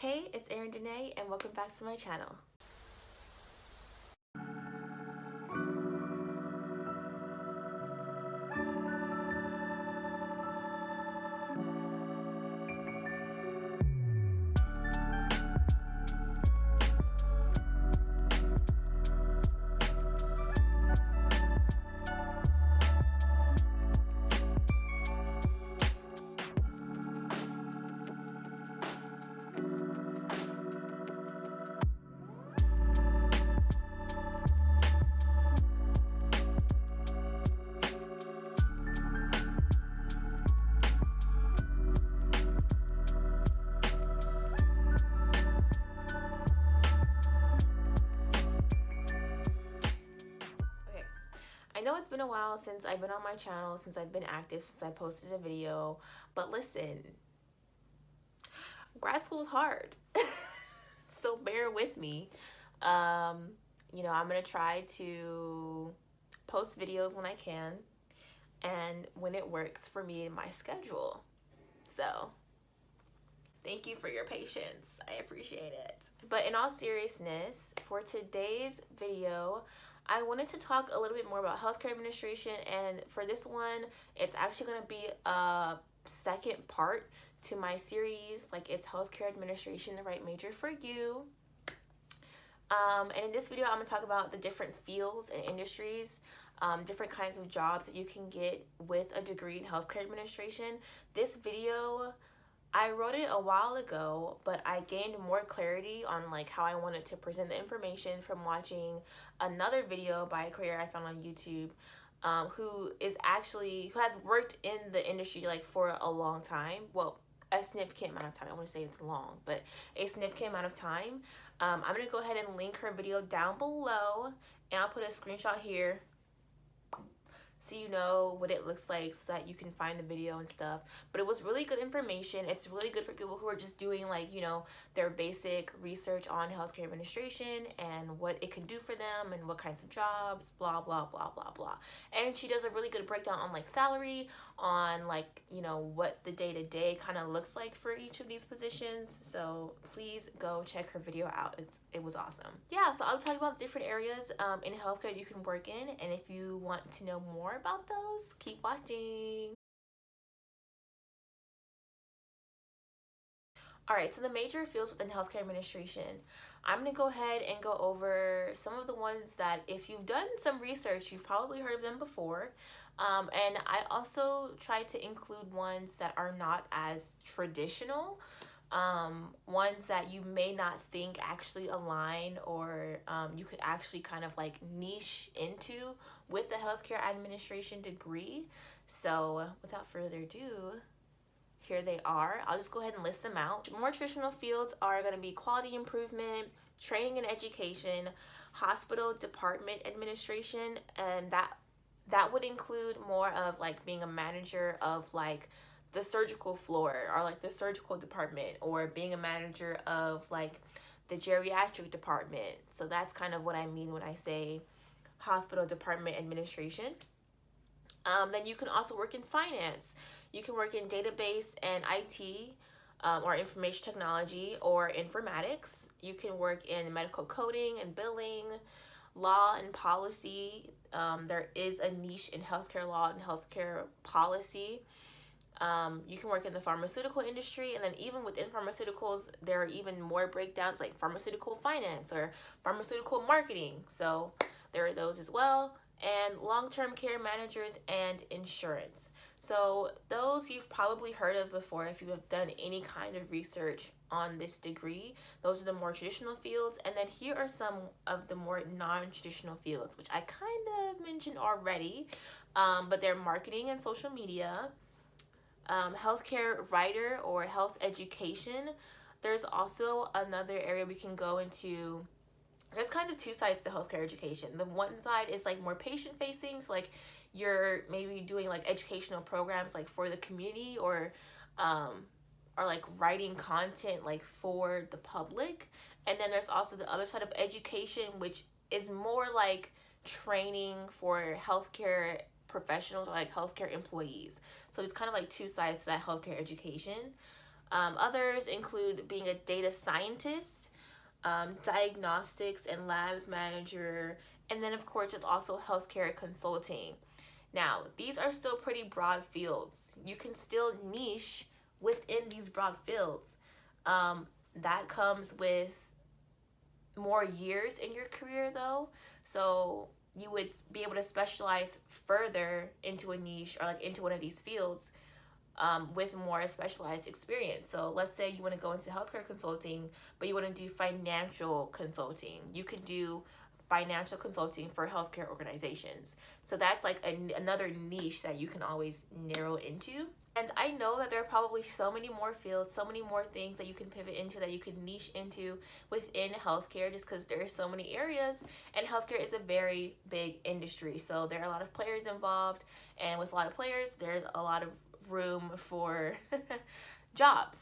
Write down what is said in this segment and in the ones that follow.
Hey, it's Eryn duhnay and welcome back to my channel. Okay, I know it's been a while since I've been on my channel, since I've been active, since I posted a video, but listen, grad school is hard. So bear with me. Um, I'm gonna try to post videos when I can and when it works for me and my schedule. So thank you for your patience. I appreciate it. But in all seriousness, for today's video, I wanted to talk a little bit more about healthcare administration, and for this one, it's actually going to be a second part to my series, like, is healthcare administration the right major for you? And in this video, I'm going to talk about the different fields and industries, different kinds of jobs that you can get with a degree in healthcare administration. This video, I wrote it a while ago, but I gained more clarity on like how I wanted to present the information from watching another video by a creator I found on YouTube, who has worked in the industry like for a long time. Well, a significant amount of time. I want to say it's long, but a significant amount of time. I'm gonna go ahead and link her video down below, and I'll put a screenshot here so you know what it looks like so that you can find the video and stuff. But it was really good information. It's really good for people who are just doing like, their basic research on healthcare administration and what it can do for them and what kinds of jobs, blah, blah, blah, blah, blah. And she does a really good breakdown on like salary, on like, what the day-to-day kind of looks like for each of these positions. So please go check her video out. It was awesome. Yeah, so I'll talk about different areas in healthcare you can work in, and if you want to know more about those, keep watching. All right, so the major fields within healthcare administration, I'm going to go ahead and go over some of the ones that if you've done some research, you've probably heard of them before. And I also try to include ones that are not as traditional, ones that you may not think actually align, or you could actually kind of like niche into with the healthcare administration degree. So without further ado, here they are. I'll just go ahead and list them out. More traditional fields are going to be quality improvement, training and education, hospital department administration, and that would include more of like being a manager of like the surgical floor or like the surgical department, or being a manager of like the geriatric department. So that's kind of what I mean when I say hospital department administration. Then you can also work in finance. You can work in database and IT, or information technology or informatics. You can work in medical coding and billing, law and policy. There is a niche in healthcare law and healthcare policy. You can work in the pharmaceutical industry, and then even within pharmaceuticals, there are even more breakdowns like pharmaceutical finance or pharmaceutical marketing. So there are those as well. And long-term care managers and insurance. So those you've probably heard of before if you have done any kind of research on this degree. Those are the more traditional fields. And then here are some of the more non-traditional fields, which I kind of mentioned already, but they're marketing and social media, healthcare writer or health education. There's also another area we can go into. There's kind of two sides to healthcare education. The one side is like more patient facing, so like you're maybe doing like educational programs like for the community, or like writing content like for the public. And then there's also the other side of education, which is more like training for healthcare professionals or like healthcare employees. So it's kind of like two sides to that healthcare education. Others include being a data scientist, diagnostics and labs manager, and then of course there's also healthcare consulting. Now, these are still pretty broad fields. You can still niche within these broad fields. That comes with more years in your career though. So you would be able to specialize further into a niche or like into one of these fields with more specialized experience. So let's say you want to go into healthcare consulting, but you want to do financial consulting. You could do financial consulting for healthcare organizations. So that's like another niche that you can always narrow into. And I know that there are probably so many more fields, so many more things that you can pivot into, that you can niche into within healthcare, just because there are so many areas, and healthcare is a very big industry. So there are a lot of players involved, and with a lot of players, there's a lot of room for jobs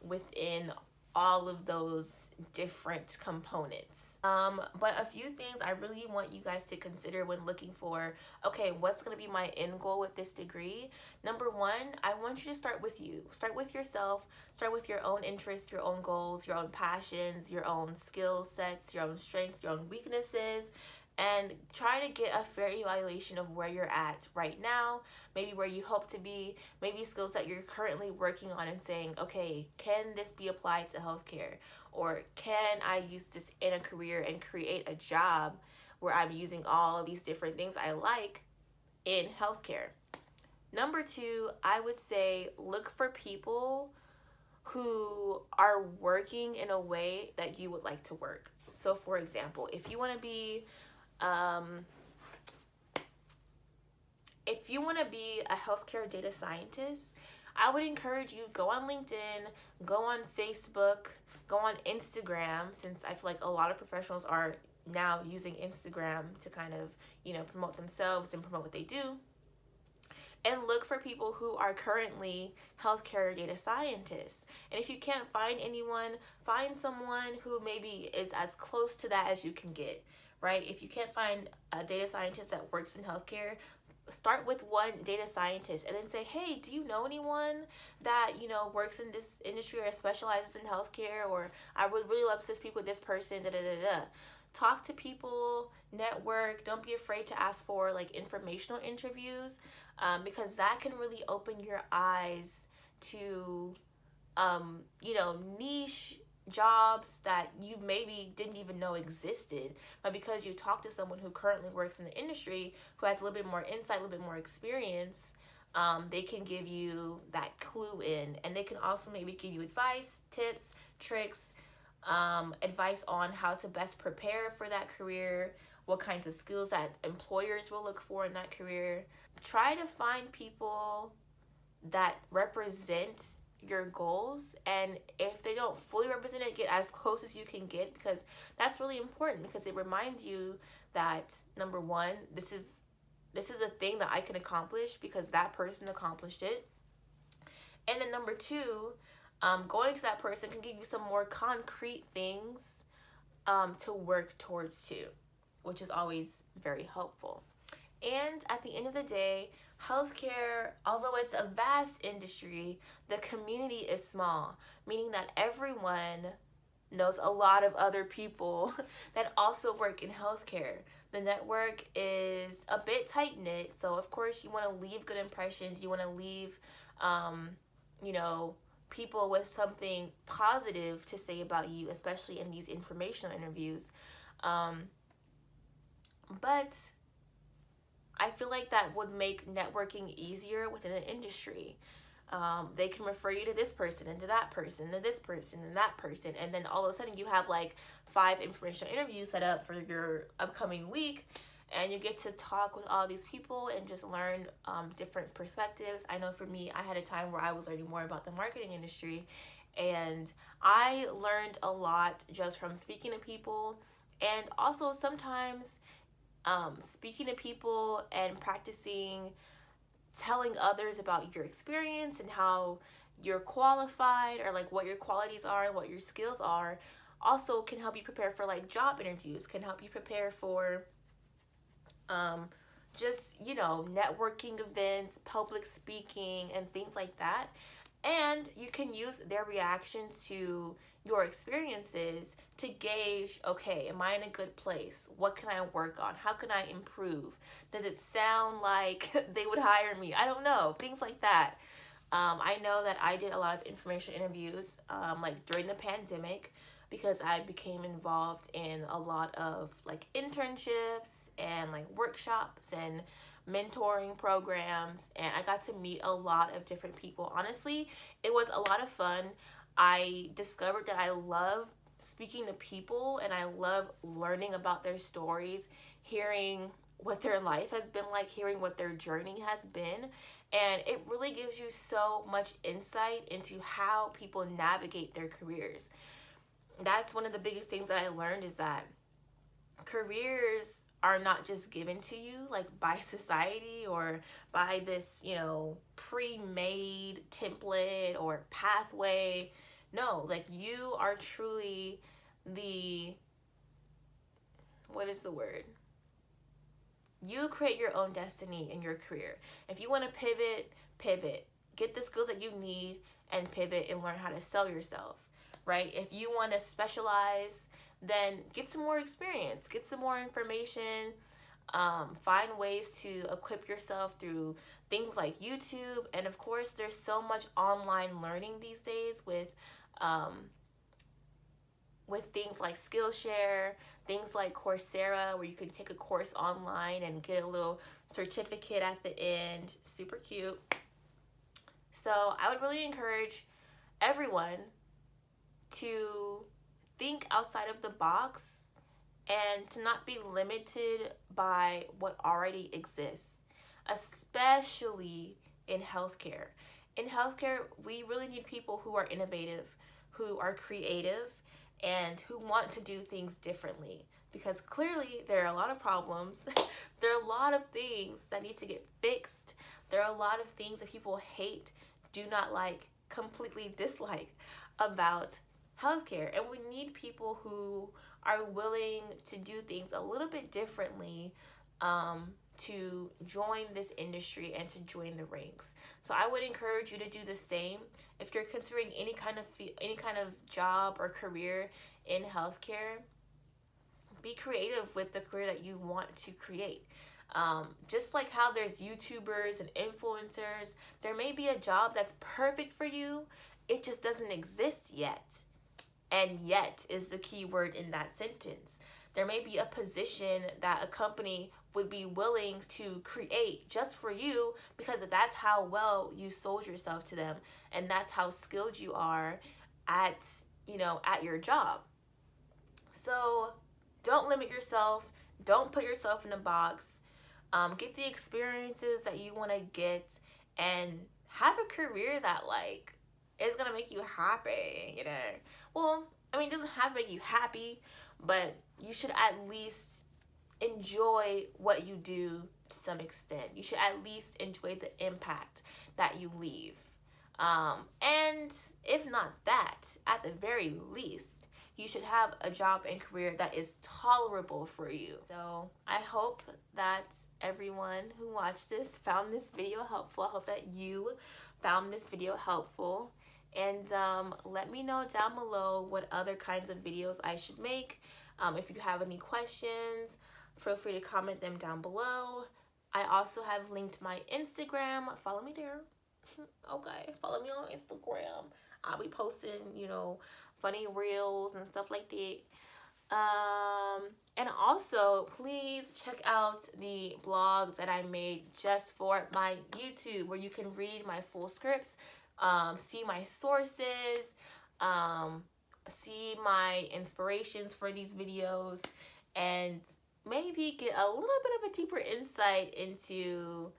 within all of those different components. But a few things I really want you guys to consider when looking for, okay, what's going to be my end goal with this degree? Number one, I want you to start with you. Start with yourself. Start with your own interests, your own goals, your own passions, your own skill sets, your own strengths, your own weaknesses, and try to get a fair evaluation of where you're at right now, maybe where you hope to be, maybe skills that you're currently working on and saying, okay, can this be applied to healthcare? Or can I use this in a career and create a job where I'm using all of these different things I like in healthcare? Number two, I would say look for people who are working in a way that you would like to work. So for example, if you want to be a healthcare data scientist, I would encourage you, go on LinkedIn, go on Facebook, go on Instagram, since I feel like a lot of professionals are now using Instagram to kind of, promote themselves and promote what they do. And look for people who are currently healthcare data scientists. And if you can't find anyone, find someone who maybe is as close to that as you can get, right? If you can't find a data scientist that works in healthcare, start with one data scientist and then say, hey, do you know anyone that, works in this industry or specializes in healthcare? Or I would really love to speak with this person, da da da da. Talk to people, network. Don't be afraid to ask for like informational interviews, because that can really open your eyes to, niche jobs that you maybe didn't even know existed, but because you talk to someone who currently works in the industry, who has a little bit more insight, a little bit more experience, they can give you that clue in, and they can also maybe give you advice, tips, tricks, advice on how to best prepare for that career, what kinds of skills that employers will look for in that career. Try to find people that represent your goals, and if they don't fully represent it, get as close as you can get, because that's really important, because it reminds you that, number one, this is a thing that I can accomplish because that person accomplished it. And then number two, going to that person can give you some more concrete things to work towards too, which is always very helpful. And at the end of the day, healthcare, although it's a vast industry, the community is small, meaning that everyone knows a lot of other people that also work in healthcare. The network is a bit tight-knit, so of course you want to leave good impressions. You want to leave, people with something positive to say about you, especially in these informational interviews. But I feel like that would make networking easier within an industry. They can refer you to this person and to that person, to this person and that person, and then all of a sudden you have like 5 informational interviews set up for your upcoming week, and you get to talk with all these people and just learn different perspectives. I know for me, I had a time where I was learning more about the marketing industry, and I learned a lot just from speaking to people, and also sometimes speaking to people and practicing telling others about your experience and how you're qualified, or like what your qualities are and what your skills are, also can help you prepare for like job interviews, can help you prepare for just networking events, public speaking, and things like that. And you can use their reactions to your experiences to gauge, okay, am I in a good place? What can I work on? How can I improve? Does it sound like they would hire me? I don't know. Things like that. I know that I did a lot of information interviews like during the pandemic, because I became involved in a lot of like internships and like workshops and mentoring programs, and I got to meet a lot of different people. Honestly, it was a lot of fun. I discovered that I love speaking to people and I love learning about their stories, hearing what their life has been like, hearing what their journey has been. And it really gives you so much insight into how people navigate their careers. That's one of the biggest things that I learned, is that careers are not just given to you like by society or by this, pre-made template or pathway. No, like you are truly the, what is the word? You create your own destiny in your career. If you want to pivot, pivot. Get the skills that you need and pivot and learn how to sell yourself, right? If you want to specialize, then get some more experience, get some more information, find ways to equip yourself through things like YouTube. And of course, there's so much online learning these days with things like Skillshare, things like Coursera, where you can take a course online and get a little certificate at the end. Super cute. So I would really encourage everyone to think outside of the box and to not be limited by what already exists, especially in healthcare. In healthcare, we really need people who are innovative, who are creative, and who want to do things differently, because clearly there are a lot of problems. There are a lot of things that need to get fixed. There are a lot of things that people hate, do not like, completely dislike about healthcare. And we need people who are willing to do things a little bit differently, to join this industry and to join the ranks. So I would encourage you to do the same. If you're considering any kind of job or career in healthcare, be creative with the career that you want to create. Just like how there's YouTubers and influencers, there may be a job that's perfect for you. It just doesn't exist yet. And yet is the key word in that sentence. There may be a position that a company would be willing to create just for you, because that's how well you sold yourself to them, and that's how skilled you are at your job. So don't limit yourself. Don't put yourself in a box. Get the experiences that you want to get, and have a career that is gonna make you happy. Well, it doesn't have to make you happy, but you should at least enjoy what you do to some extent. You should at least enjoy the impact that you leave. And if not that, at the very least, you should have a job and career that is tolerable for you. So I hope that everyone who watched this found this video helpful. I hope that you found this video helpful. And let me know down below what other kinds of videos I should make. If you have any questions, feel free to comment them down below. I also have linked my Instagram. Follow me there. Okay, follow me on Instagram. I'll be posting, funny reels and stuff like that. And also, please check out the blog that I made just for my YouTube, where you can read my full scripts, see my sources, see my inspirations for these videos, and maybe get a little bit of a deeper insight into,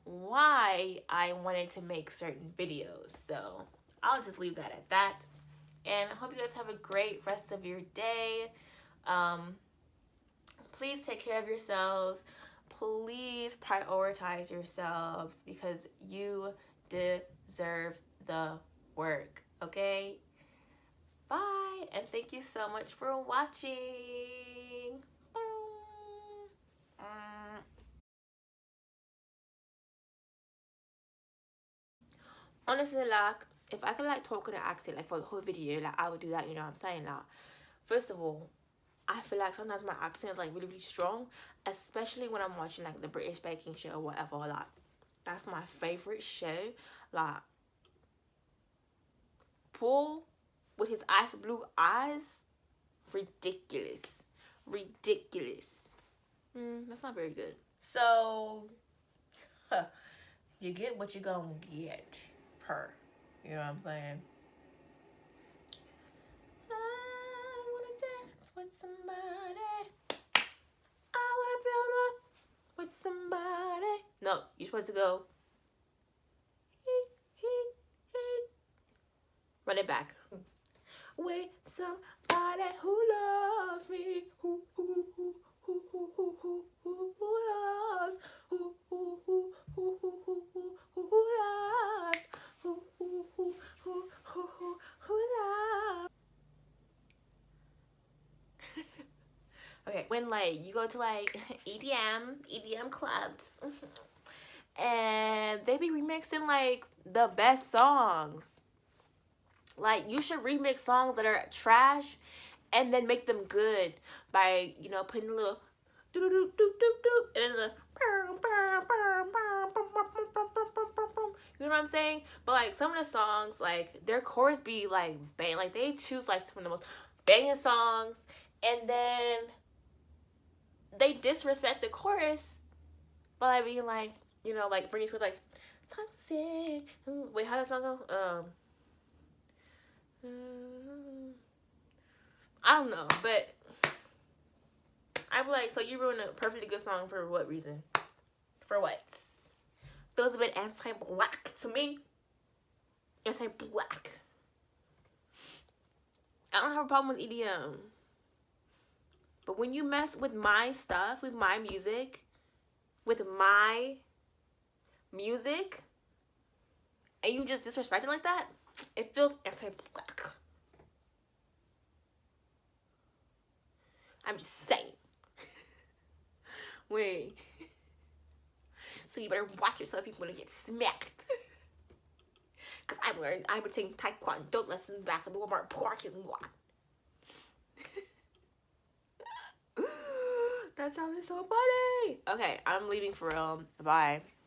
why I wanted to make certain videos. So I'll just leave that at that. And I hope you guys have a great rest of your day. Please take care of yourselves. Please prioritize yourselves, because you deserve the work, okay? Bye, and thank you so much for watching. honestly, like, if I could, like, talk in an accent, like, for the whole video, like, I would do that, you know what I'm saying? Like, first of all, I feel like sometimes my accent is, like, really, really strong, especially when I'm watching, like, the British baking show or whatever. Like, that's my favorite show. Like, Paul with his ice blue eyes, ridiculous. Ridiculous. That's not very good. So, you get what you're gonna get, per. You know what I'm saying? I wanna dance with somebody. I wanna build up with somebody. No, you're supposed to go. Run it back. With somebody who loves me. Who loves. Who loves. Who loves. Okay, when like you go to like EDM clubs, and they be remixing like the best songs. Like, you should remix songs that are trash and then make them good by, you know, putting a little doo doo doo doo doo doo and then you know what I'm saying? But like some of the songs, like their chorus be like bang, like they choose like some of the most banging songs, and then they disrespect the chorus by being like, you know, like Britney Spears like toxic. Wait, how does that song go? I don't know, but I'm like, so you ruined a perfectly good song for what reason? For what? Feels a bit anti-black to me. Anti-black. I don't have a problem with EDM. But when you mess with my stuff, with my music, and you just disrespect it like that, it feels anti-black. I'm just saying. Wait. So you better watch yourself if you want to get smacked. Because I've been taking taekwondo lessons back in the Walmart parking lot. That sounded so funny. Okay, I'm leaving for real. Bye.